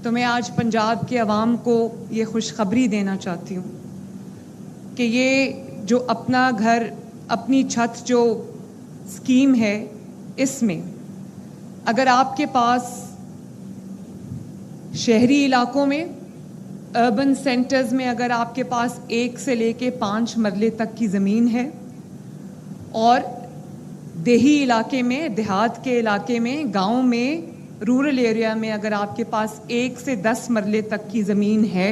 تو میں آج پنجاب کے عوام کو یہ خوشخبری دینا چاہتی ہوں کہ یہ جو اپنا گھر اپنی چھت جو اسکیم ہے، اس میں اگر آپ کے پاس شہری علاقوں میں، اربن سینٹرز میں اگر آپ کے پاس 1 سے لے کے 5 مرلے تک کی زمین ہے، اور دیہی علاقے میں، دیہات کے علاقے میں، گاؤں میں، رورل ایریا میں اگر آپ کے پاس 1 سے 10 مرلے تک کی زمین ہے،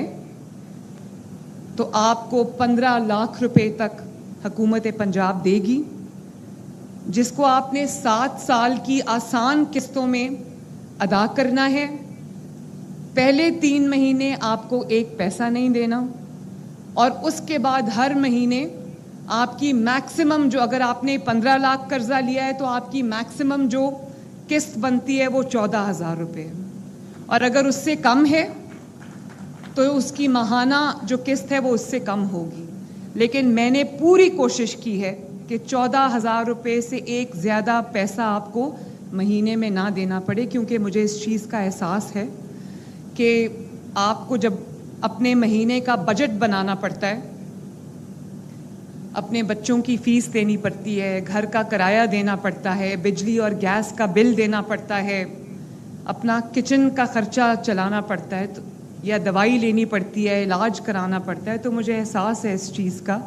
تو آپ کو 15 لاکھ روپے تک حکومت پنجاب دے گی، جس کو آپ نے 7 سال کی آسان قسطوں میں ادا کرنا ہے۔ پہلے 3 مہینے آپ کو 1 پیسہ نہیں دینا، اور اس کے بعد ہر مہینے آپ کی میکسیمم جو، اگر آپ نے 15 لاکھ قرضہ لیا ہے تو آپ کی میکسیمم جو قسط بنتی ہے وہ 14,000 روپے ہے، اور اگر اس سے کم ہے تو اس کی ماہانہ جو قسط ہے وہ اس سے کم ہوگی۔ لیکن میں نے پوری کوشش کی ہے کہ 14,000 روپے سے ایک زیادہ پیسہ آپ کو مہینے میں نہ دینا پڑے، کیونکہ مجھے اس چیز کا احساس ہے کہ آپ کو جب اپنے مہینے کا بجٹ بنانا پڑتا ہے، اپنے بچوں کی فیس دینی پڑتی ہے، گھر کا کرایہ دینا پڑتا ہے، بجلی اور گیس کا بل دینا پڑتا ہے، اپنا کچن کا خرچہ چلانا پڑتا ہے، تو یا دوائی لینی پڑتی ہے، علاج کرانا پڑتا ہے، تو مجھے احساس ہے اس چیز کا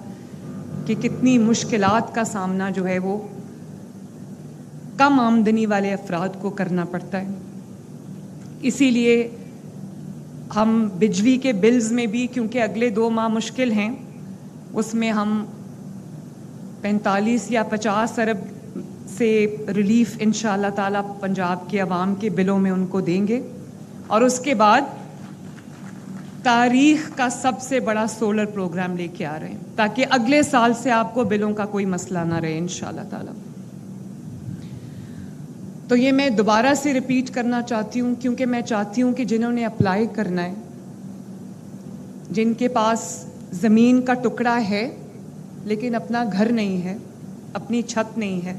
کہ کتنی مشکلات کا سامنا جو ہے وہ کم آمدنی والے افراد کو کرنا پڑتا ہے۔ اسی لیے ہم بجلی کے بلز میں بھی، کیونکہ اگلے 2 ماہ مشکل ہیں، اس میں ہم 45 یا 50 ارب سے ریلیف انشاءاللہ تعالیٰ پنجاب کے عوام کے بلوں میں ان کو دیں گے، اور اس کے بعد تاریخ کا سب سے بڑا سولر پروگرام لے کے آ رہے ہیں، تاکہ اگلے سال سے آپ کو بلوں کا کوئی مسئلہ نہ رہے انشاءاللہ تعالیٰ۔ تو یہ میں دوبارہ سے ریپیٹ کرنا چاہتی ہوں، کیونکہ میں چاہتی ہوں کہ جنہوں نے اپلائی کرنا ہے، جن کے پاس زمین کا ٹکڑا ہے لیکن اپنا گھر نہیں ہے، اپنی چھت نہیں ہے،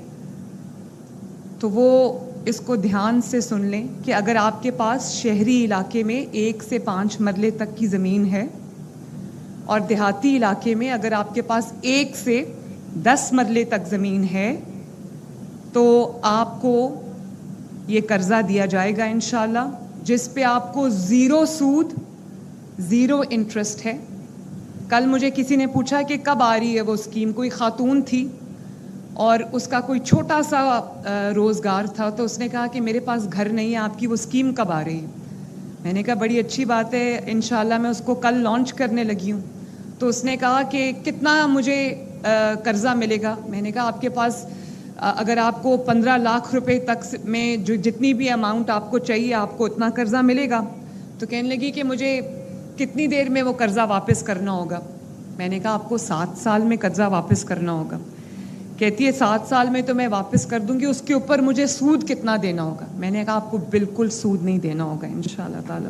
تو وہ اس کو دھیان سے سن لیں کہ اگر آپ کے پاس شہری علاقے میں 1 سے 5 مرلے تک کی زمین ہے، اور دیہاتی علاقے میں اگر آپ کے پاس 1 سے 10 مرلے تک زمین ہے، تو آپ کو یہ قرضہ دیا جائے گا انشاءاللہ، جس پہ آپ کو 0 سود 0 انٹرسٹ ہے۔ کل مجھے کسی نے پوچھا کہ کب آ رہی ہے وہ اسکیم، کوئی خاتون تھی اور اس کا کوئی چھوٹا سا روزگار تھا، تو اس نے کہا کہ میرے پاس گھر نہیں ہے، آپ کی وہ اسکیم کب آ رہی ہے؟ میں نے کہا بڑی اچھی بات ہے، انشاءاللہ میں اس کو کل لانچ کرنے لگی ہوں۔ تو اس نے کہا کہ کتنا مجھے قرضہ ملے گا؟ میں نے کہا آپ کے پاس اگر آپ کو 15 لاکھ روپے تک میں جو جتنی بھی اماؤنٹ آپ کو چاہیے، آپ کو اتنا قرضہ ملے گا۔ تو کہنے لگی کہ مجھے کتنی دیر میں وہ قرضہ واپس کرنا ہوگا؟ میں نے کہا آپ کو 7 سال میں قرضہ واپس کرنا ہوگا۔ کہتی ہے 7 سال میں تو میں واپس کر دوں گی، اس کے اوپر مجھے سود کتنا دینا ہوگا؟ میں نے کہا آپ کو بالکل سود نہیں دینا ہوگا انشاءاللہ تعالی۔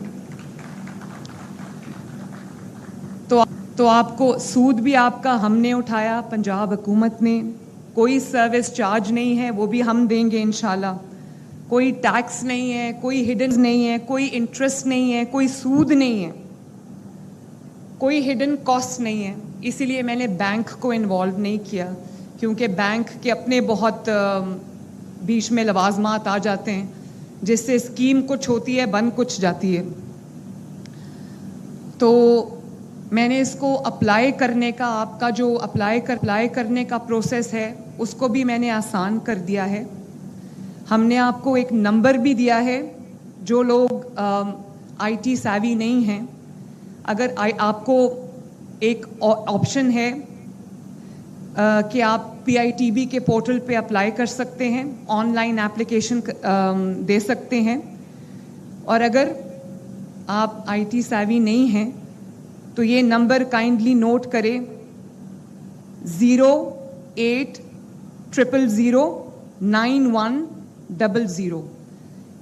تو آپ کو سود بھی آپ کا ہم نے اٹھایا، پنجاب حکومت نے، کوئی سروس چارج نہیں ہے، وہ بھی ہم دیں گے انشاءاللہ، کوئی ٹیکس نہیں ہے، کوئی ہڈن نہیں ہے، کوئی انٹرسٹ نہیں ہے، کوئی سود نہیں ہے، کوئی ہڈن کاسٹ نہیں ہے۔ اسی لیے میں نے بینک کو انوالو نہیں کیا، کیونکہ بینک کے اپنے بہت بیچ میں لوازمات آ جاتے ہیں، جس سے اسکیم کچھ ہوتی ہے، بند کچھ جاتی ہے۔ تو میں نے اس کو اپلائی کرنے کا، آپ کا جو اپلائی کرنے کا پروسیس ہے، اس کو بھی میں نے آسان کر دیا ہے۔ ہم نے آپ کو ایک نمبر بھی دیا ہے، جو لوگ آئی ٹی سیوی نہیں ہیں، اگر آپ کو ایک آپشن ہے کہ آپ پی آئی ٹی بی کے پورٹل پہ اپلائی کر سکتے ہیں، آن لائن اپلیکیشن دے سکتے ہیں، اور اگر آپ آئی ٹی سیوی نہیں ہیں تو یہ نمبر کائنڈلی نوٹ کرے، 080009100۔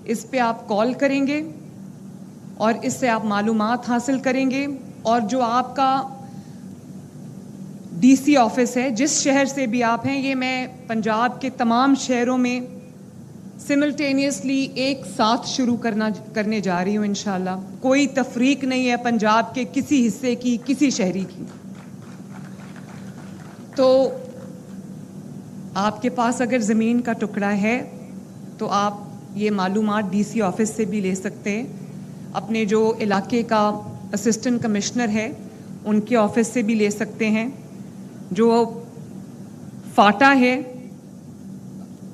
اس پہ آپ کال کریں گے اور اس سے آپ معلومات حاصل کریں گے، اور جو آپ کا ڈی سی آفس ہے، جس شہر سے بھی آپ ہیں، یہ میں پنجاب کے تمام شہروں میں سملٹینیسلی ایک ساتھ شروع کرنے جا رہی ہوں انشاءاللہ. کوئی تفریق نہیں ہے پنجاب کے کسی حصے کی، کسی شہری کی. تو آپ کے پاس اگر زمین کا ٹکڑا ہے تو آپ یہ معلومات ڈی سی آفس سے بھی لے سکتے ہیں، اپنے جو علاقے کا اسسٹنٹ کمشنر ہے ان کے آفس سے بھی لے سکتے ہیں، جو فاٹا ہے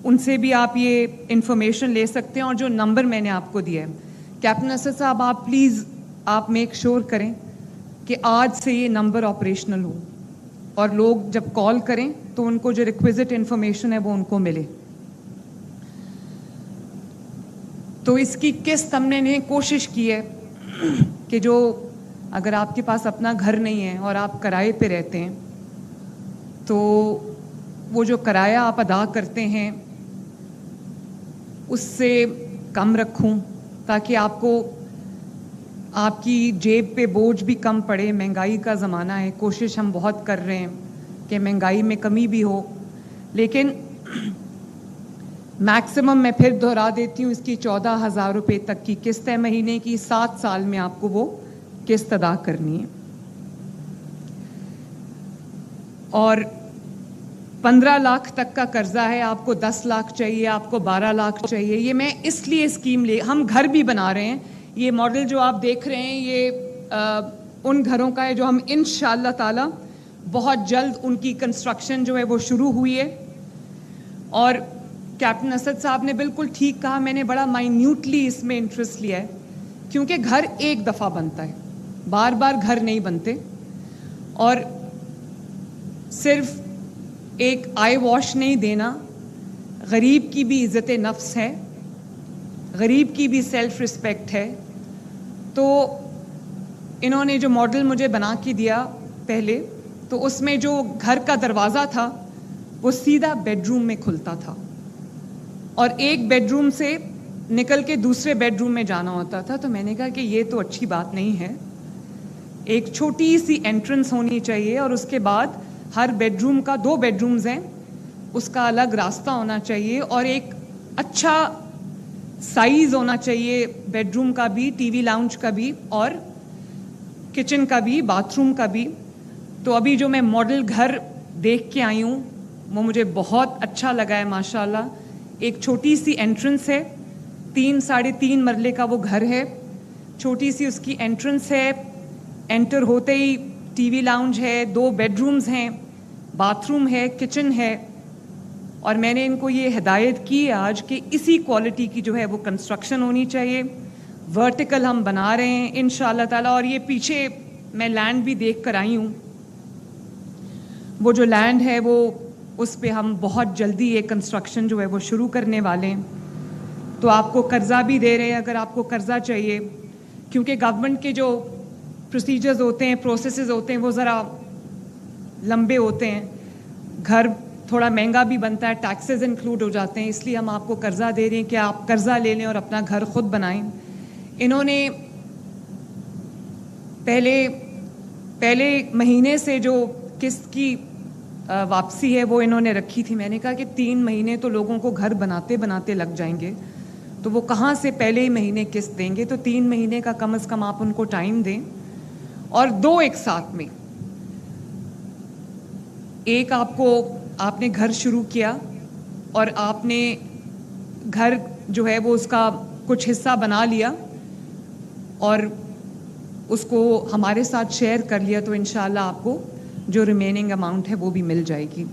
ان سے بھی آپ یہ انفارمیشن لے سکتے ہیں. اور جو نمبر میں نے آپ کو دیا ہے کیپٹن اسد صاحب، آپ پلیز آپ میک شور کریں کہ آج سے یہ نمبر آپریشنل ہو اور لوگ جب کال کریں تو ان کو جو ریکویزٹ انفارمیشن ہے وہ ان کو ملے. تو اس کی قسط ہم نے کوشش کی ہے کہ جو اگر آپ کے پاس اپنا گھر نہیں ہے اور آپ کرائے پہ رہتے ہیں تو وہ جو کرایہ آپ ادا کرتے ہیں اس سے کم رکھوں تاکہ آپ کو آپ کی جیب پہ بوجھ بھی کم پڑے. مہنگائی کا زمانہ ہے، کوشش ہم بہت کر رہے ہیں کہ مہنگائی میں کمی بھی ہو، لیکن میکسیمم میں پھر دہرا دیتی ہوں اس کی 14,000 روپے تک کی قسط ہے مہینے کی. 7 سال میں آپ کو وہ قسط ادا کرنی ہے. اور 15 لاکھ تک کا قرضہ ہے، آپ کو 10 لاکھ چاہیے، آپ کو 12 لاکھ چاہیے. یہ میں اس لیے اسکیم ہم گھر بھی بنا رہے ہیں. یہ ماڈل جو آپ دیکھ رہے ہیں یہ ان گھروں کا ہے جو ہم انشاءاللہ تعالی بہت جلد ان کی کنسٹرکشن جو ہے وہ شروع ہوئی ہے. اور کیپٹن اسد صاحب نے بالکل ٹھیک کہا، میں نے بڑا مائنیوٹلی اس میں انٹرسٹ لیا ہے کیونکہ گھر ایک دفعہ بنتا ہے، بار بار گھر نہیں بنتے. اور صرف ایک آئی واش نہیں دینا، غریب کی بھی عزت نفس ہے، غریب کی بھی سیلف رسپیکٹ ہے. تو انہوں نے جو ماڈل مجھے بنا کے دیا پہلے، تو اس میں جو گھر کا دروازہ تھا وہ سیدھا بیڈ روم میں کھلتا تھا اور ایک بیڈ روم سے نکل کے دوسرے بیڈ روم میں جانا ہوتا تھا. تو میں نے کہا کہ یہ تو اچھی بات نہیں ہے، ایک چھوٹی سی انٹرنس ہونی چاہیے اور اس کے بعد ہر بیڈ روم کا 2 بیڈ رومز ہیں، اس کا الگ راستہ ہونا چاہیے اور ایک اچھا سائز ہونا چاہیے بیڈ روم کا بھی، ٹی وی لاؤنج کا بھی اور کچن کا بھی، باتھ روم کا بھی. تو ابھی جو میں ماڈل گھر دیکھ کے آئی ہوں وہ مجھے بہت اچھا لگا ہے ماشاءاللہ. ایک چھوٹی سی انٹرنس ہے، 3-3.5 مرلے کا وہ گھر ہے، چھوٹی سی اس کی انٹرنس ہے، انٹر ہوتے ہی ٹی وی لاؤنج ہے، 2 بیڈ رومز ہیں، باتھ روم ہے، کچن ہے. اور میں نے ان کو یہ ہدایت کی ہے آج کہ اسی کوالٹی کی جو ہے وہ کنسٹرکشن ہونی چاہیے. ورٹیکل ہم بنا رہے ہیں انشاءاللہ تعالی. اور یہ پیچھے میں لینڈ بھی دیکھ کر آئی ہوں، وہ جو لینڈ ہے وہ اس پہ ہم بہت جلدی یہ کنسٹرکشن جو ہے وہ شروع کرنے والے ہیں. تو آپ کو قرضہ بھی دے رہے ہیں اگر آپ کو قرضہ چاہیے، کیونکہ گورنمنٹ کے جو پروسیجرز ہوتے ہیں، پروسیسز ہوتے ہیں وہ ذرا لمبے ہوتے ہیں، گھر تھوڑا مہنگا بھی بنتا ہے، ٹیکسز انکلوڈ ہو جاتے ہیں، اس لیے ہم آپ کو قرضہ دے رہے ہیں کہ آپ قرضہ لے لیں اور اپنا گھر خود بنائیں. انہوں نے پہلے مہینے سے جو قسط کی واپسی ہے وہ انہوں نے رکھی تھی. میں نے کہا کہ 3 مہینے تو لوگوں کو گھر بناتے بناتے لگ جائیں گے، تو وہ کہاں سے پہلے ہی مہینے قسط دیں گے. تو 3 مہینے کا کم از کم آپ ان کو ٹائم دیں اور 2 ایک ساتھ میں. ایک آپ نے گھر شروع کیا اور آپ نے گھر جو ہے وہ اس کا کچھ حصہ بنا لیا اور اس کو ہمارے ساتھ شیئر کر لیا، تو انشاءاللہ آپ کو جو ریمیننگ اماؤنٹ ہے وہ بھی مل جائے گی.